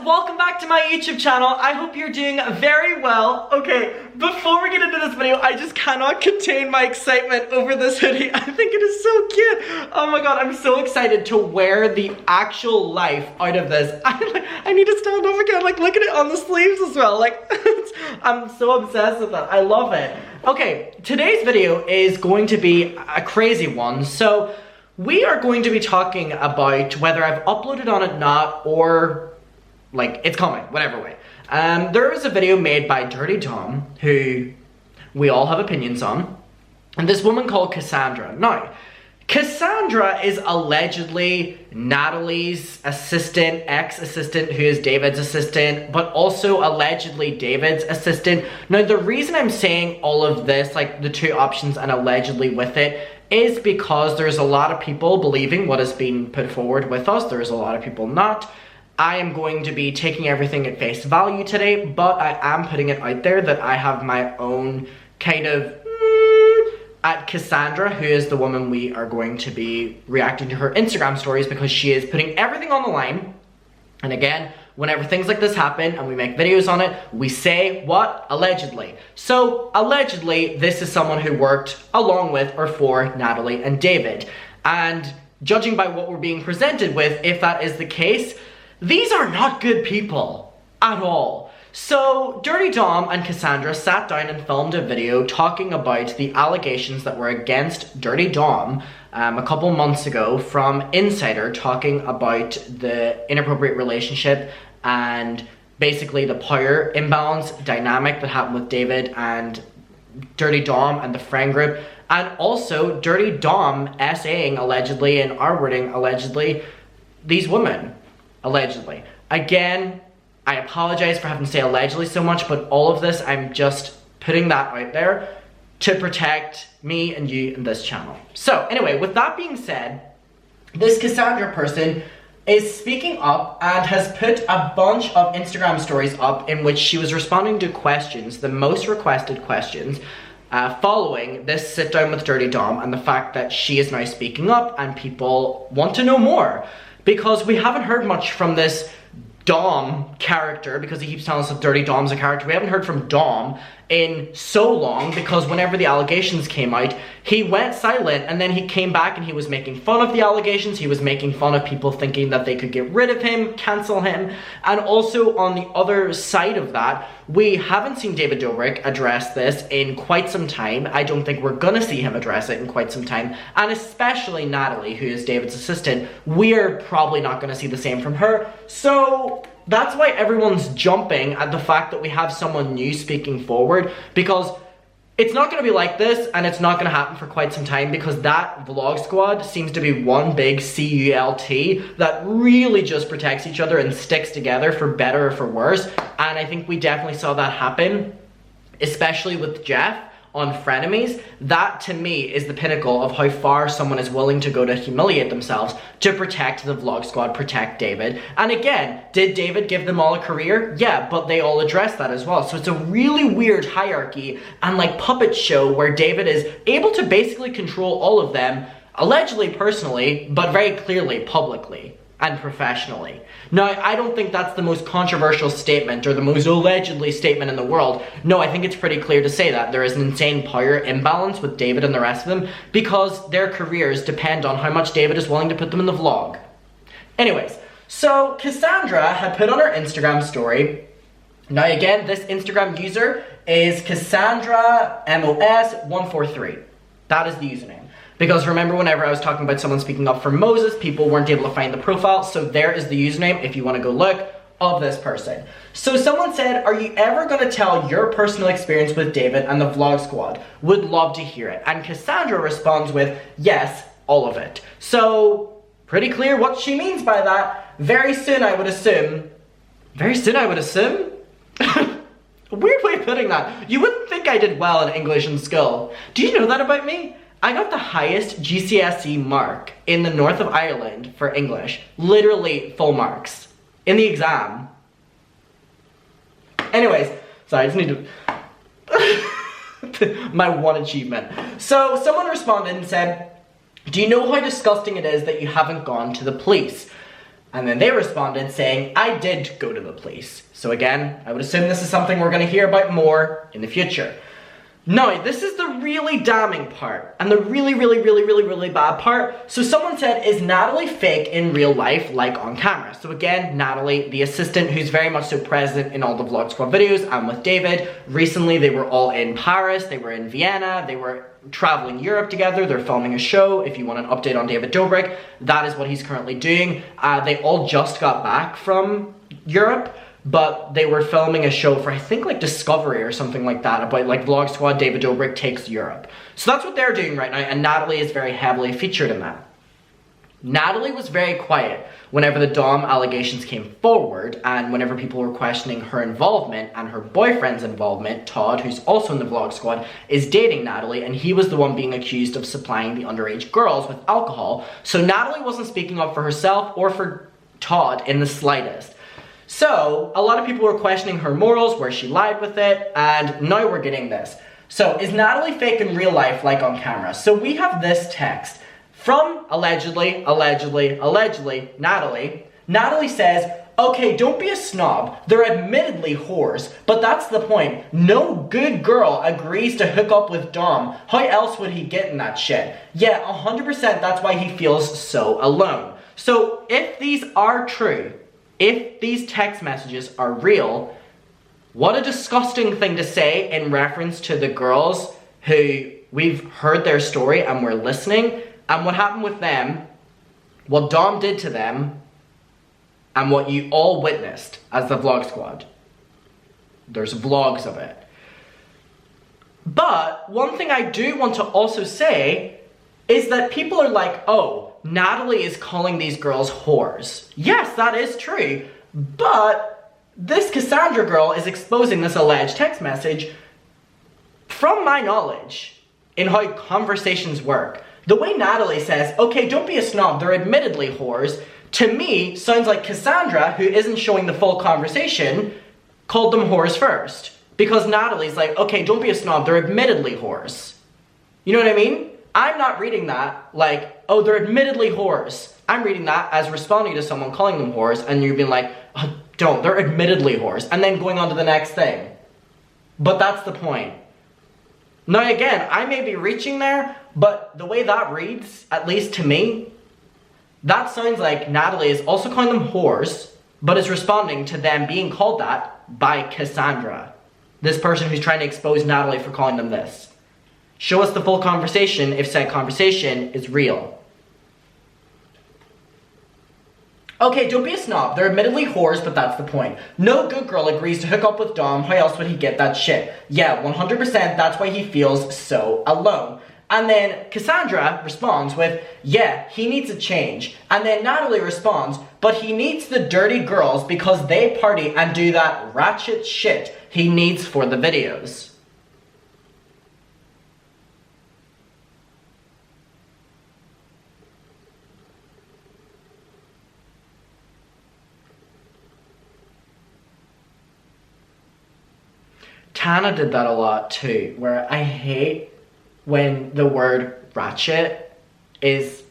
welcome back to my YouTube channel. I hope you're doing very well. Okay, before we get into this video, I just cannot contain my excitement over this hoodie. I think it is so cute. Oh my god, I'm so excited to wear the actual life out of this. I need to stand up again, like look at it on the sleeves as well. Like, I'm so obsessed with that. I love it. Okay, today's video is going to be a crazy one. So, we are going to be talking about whether I've uploaded on it not or like it's coming, whatever way. There was a video made by Dirty Dom who we all have opinions on, and this woman called Cassandra. Now, Cassandra is allegedly Natalie's assistant, ex-assistant, who is David's assistant, but also allegedly David's assistant. Now, the reason I'm saying all of this, like the two options and allegedly with it, is because there's a lot of people believing what has been put forward with us. There's a lot of people not. I am going to be taking everything at face value today, but I am putting it out there that I have my own kind of at Cassandra, who is the woman we are going to be reacting to her Instagram stories, because she is putting everything on the line. And again, whenever things like this happen and we make videos on it, we say what? Allegedly. So, allegedly, this is someone who worked along with or for Natalie and David. And judging by what we're being presented with, if that is the case, these are not good people at all. So, Dirty Dom and Cassandra sat down and filmed a video talking about the allegations that were against Dirty Dom a couple months ago from Insider, talking about the inappropriate relationship and basically the power imbalance dynamic that happened with David and Dirty Dom and the friend group, and also Dirty Dom essaying allegedly, and our wording allegedly, these women, allegedly. Again, I apologize for having to say allegedly so much, but all of this, I'm just putting that out there to protect me and you and this channel. So anyway, with that being said, this Cassandra person is speaking up and has put a bunch of Instagram stories up in which she was responding to questions, the most requested questions, following this sit down with Dirty Dom, and the fact that she is now speaking up and people want to know more. Because we haven't heard much from this Dom character, because he keeps telling us that Dirty Dom's a character. We haven't heard from Dom in so long, because whenever the allegations came out, he went silent, and then he came back and he was making fun of the allegations. He was making fun of people thinking that they could get rid of him, cancel him. And also on the other side of that, we haven't seen David Dobrik address this in quite some time. I don't think we're gonna see him address it in quite some time. And especially Natalie, who is David's assistant, we're probably not gonna see the same from her. So that's why everyone's jumping at the fact that we have someone new speaking forward, because it's not going to be like this, and it's not going to happen for quite some time, because that vlog squad seems to be one big CULT that really just protects each other and sticks together for better or for worse. And I think we definitely saw that happen, especially with Jeff on Frenemies. That to me is the pinnacle of how far someone is willing to go to humiliate themselves to protect the vlog squad, protect David. And again, did David give them all a career? Yeah, but they all address that as well. So it's a really weird hierarchy and like puppet show where David is able to basically control all of them, allegedly personally, but very clearly publicly and professionally. Now, I don't think that's the most controversial statement or the most allegedly statement in the world. No, I think it's pretty clear to say that there is an insane power imbalance with David and the rest of them, because their careers depend on how much David is willing to put them in the vlog. Anyways, so Cassandra had put on her Instagram story. Now again, this Instagram user is Cassandra MOS143. That is the username. Because remember, whenever I was talking about someone speaking up for Moses, people weren't able to find the profile, so there is the username if you want to go look of this person. So someone said, are you ever going to tell your personal experience with David and the vlog squad? Would love to hear it. And Cassandra responds with, yes, all of it. So, pretty clear what she means by that. Very soon, I would assume. Very soon, I would assume? A weird way of putting that. You wouldn't think I did well in English in school. Do you know that about me? I got the highest GCSE mark in the north of Ireland for English. Literally full marks in the exam. Anyways, sorry, I just need to... my one achievement. So someone responded and said, do you know how disgusting it is that you haven't gone to the police? And then they responded saying, I did go to the police. So again, I would assume this is something we're going to hear about more in the future. Now, this is the really damning part, and the really bad part. So someone said, is Natalie fake in real life like on camera? So again, Natalie, the assistant who's very much so present in all the Vlog Squad videos, and with David. Recently, they were all in Paris, they were in Vienna, they were traveling Europe together, they're filming a show. If you want an update on David Dobrik, that is what he's currently doing. They all just got back from Europe, but they were filming a show for, I think, like Discovery or something like that, about like Vlog Squad, David Dobrik takes Europe. So that's what they're doing right now, and Natalie is very heavily featured in that. Natalie was very quiet whenever the Dom allegations came forward, and whenever people were questioning her involvement and her boyfriend's involvement. Todd, who's also in the Vlog Squad, is dating Natalie, and he was the one being accused of supplying the underage girls with alcohol. So Natalie wasn't speaking up for herself or for Todd in the slightest. So a lot of people were questioning her morals, where she lied with it, and now we're getting this. So is Natalie fake in real life like on camera? So we have this text from allegedly, Natalie. Natalie says, okay, don't be a snob. They're admittedly whores, but that's the point. No good girl agrees to hook up with Dom. How else would he get in that shit? Yeah, 100% that's why he feels so alone. So if these are true, if these text messages are real, what a disgusting thing to say in reference to the girls who we've heard their story and we're listening, and what happened with them, what Dom did to them, and what you all witnessed as the Vlog Squad. There's vlogs of it. But one thing I do want to also say is that people are like, oh, Natalie is calling these girls whores. Yes, that is true, but this Cassandra girl is exposing this alleged text message from my knowledge in how conversations work. The way Natalie says, okay, don't be a snob, they're admittedly whores, to me sounds like Cassandra, who isn't showing the full conversation, called them whores first. Because Natalie's like, okay, don't be a snob, they're admittedly whores. You know what I mean? I'm not reading that like, oh, they're admittedly whores. I'm reading that as responding to someone calling them whores, and you've been like, oh, don't, they're admittedly whores, and then going on to the next thing. But that's the point. Now again, I may be reaching there, but the way that reads, at least to me, that sounds like Natalie is also calling them whores, but is responding to them being called that by Cassandra. This person who's trying to expose Natalie for calling them this. Show us the full conversation if said conversation is real. Okay, don't be a snob. They're admittedly whores, but that's the point. No good girl agrees to hook up with Dom. How else would he get that shit? Yeah, 100% that's why he feels so alone. And then Cassandra responds with, yeah, he needs a change. And then Natalie responds, but he needs the dirty girls because they party and do that ratchet shit he needs for the videos. Tana did that a lot too, where I hate when the word ratchet is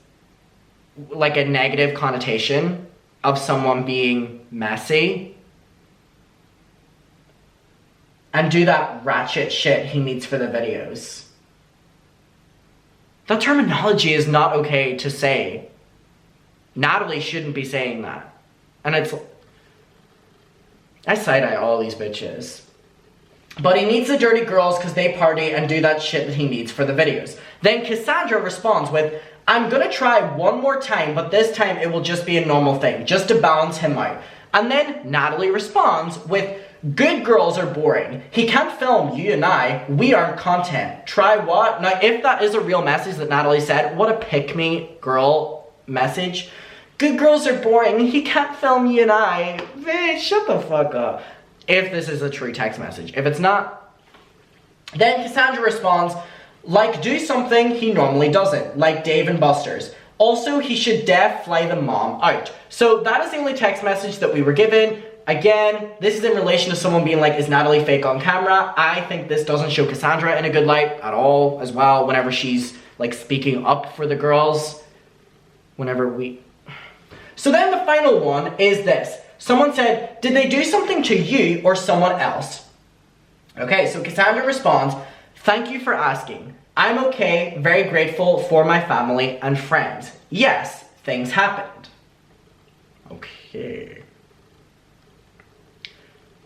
like a negative connotation of someone being messy and do that ratchet shit he needs for the videos. That terminology is not okay to say. Natalie shouldn't be saying that. And it's, I side-eye all these bitches. But he needs the dirty girls because they party and do that shit that he needs for the videos. Then Cassandra responds with, I'm gonna try one more time, but this time it will just be a normal thing, just to balance him out. And then Natalie responds with, good girls are boring. He can't film you and I. We aren't content. Try what? Now, if that is a real message that Natalie said, what a pick-me girl message. Good girls are boring. He can't film you and I. Bitch, shut the fuck up. If this is a true text message. If it's not, then Cassandra responds, like do something he normally doesn't, like Dave and Buster's. Also, he should fly the mom out. So that is the only text message that we were given. Again, this is in relation to someone being like, is Natalie fake on camera? I think this doesn't show Cassandra in a good light at all as well, whenever she's like speaking up for the girls. So then the final one is this. Someone said, did they do something to you or someone else? Okay, so Cassandra responds, thank you for asking. I'm okay, very grateful for my family and friends. Yes, things happened. Okay.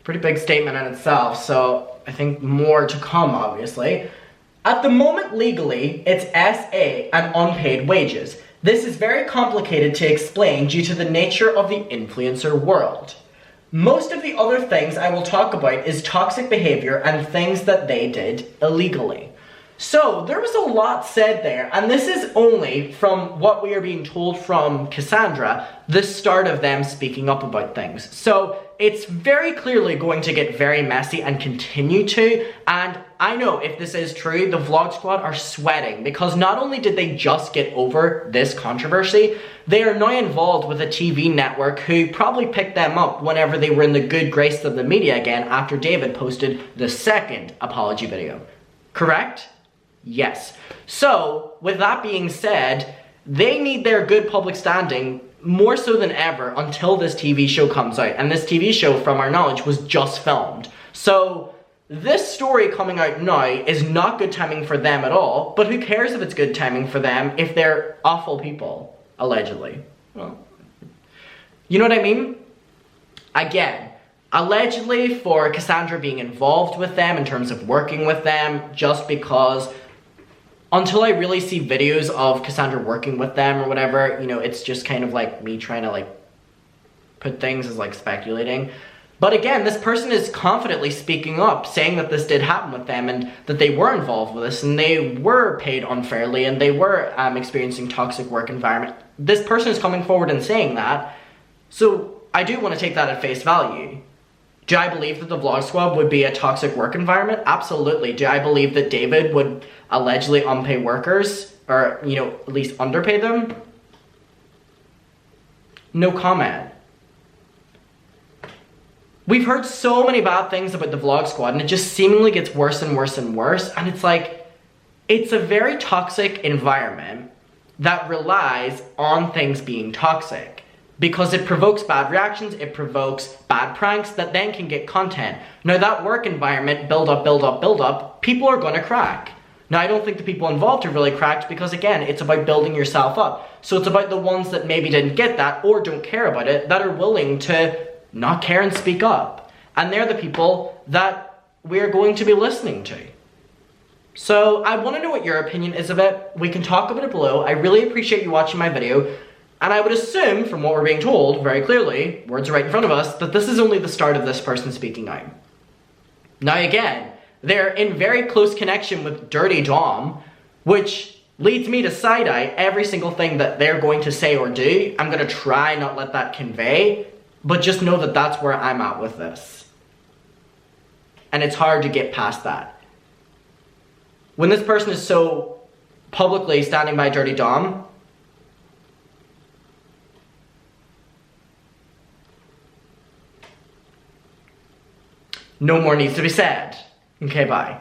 Pretty big statement in itself, so I think more to come, obviously. At the moment, legally, it's SA and unpaid wages. This is very complicated to explain due to the nature of the influencer world. Most of the other things I will talk about is toxic behavior and things that they did illegally. So there was a lot said there, and this is only from what we are being told from Cassandra, the start of them speaking up about things. So it's very clearly going to get very messy and continue to, and I know if this is true, the Vlog Squad are sweating because not only did they just get over this controversy, they are now involved with a TV network who probably picked them up whenever they were in the good grace of the media again after David posted the second apology video. Correct? Yes. So, with that being said, they need their good public standing more so than ever until this TV show comes out. And this TV show, from our knowledge, was just filmed. So, this story coming out now is not good timing for them at all, but who cares if it's good timing for them if they're awful people, allegedly. Well, you know what I mean? Again, allegedly for Cassandra being involved with them in terms of working with them, just because until I really see videos of Cassandra working with them or whatever, you know, it's just kind of like me trying to like put things as like speculating. But again, this person is confidently speaking up, saying that this did happen with them and that they were involved with this and they were paid unfairly and they were experiencing toxic work environment. This person is coming forward and saying that. So I do want to take that at face value. Do I believe that the Vlog Squad would be a toxic work environment? Absolutely. Do I believe that David would allegedly unpay workers or, you know, at least underpay them? No comment. We've heard so many bad things about the Vlog Squad and it just seemingly gets worse and worse and worse. And it's like, it's a very toxic environment that relies on things being toxic. Because it provokes bad reactions, it provokes bad pranks that then can get content. Now that work environment, build up, people are gonna crack. Now I don't think the people involved have really cracked because again, it's about building yourself up. So it's about the ones that maybe didn't get that or don't care about it that are willing to not care and speak up. And they're the people that we're going to be listening to. So I wanna know what your opinion is of it. We can talk about it below. I really appreciate you watching my video. And I would assume, from what we're being told, very clearly, words are right in front of us, that this is only the start of this person speaking out. Now again, they're in very close connection with Dirty Dom, which leads me to side-eye every single thing that they're going to say or do. I'm gonna try not let that convey, but just know that that's where I'm at with this. And it's hard to get past that. When this person is so publicly standing by Dirty Dom, no more needs to be said. Okay, bye.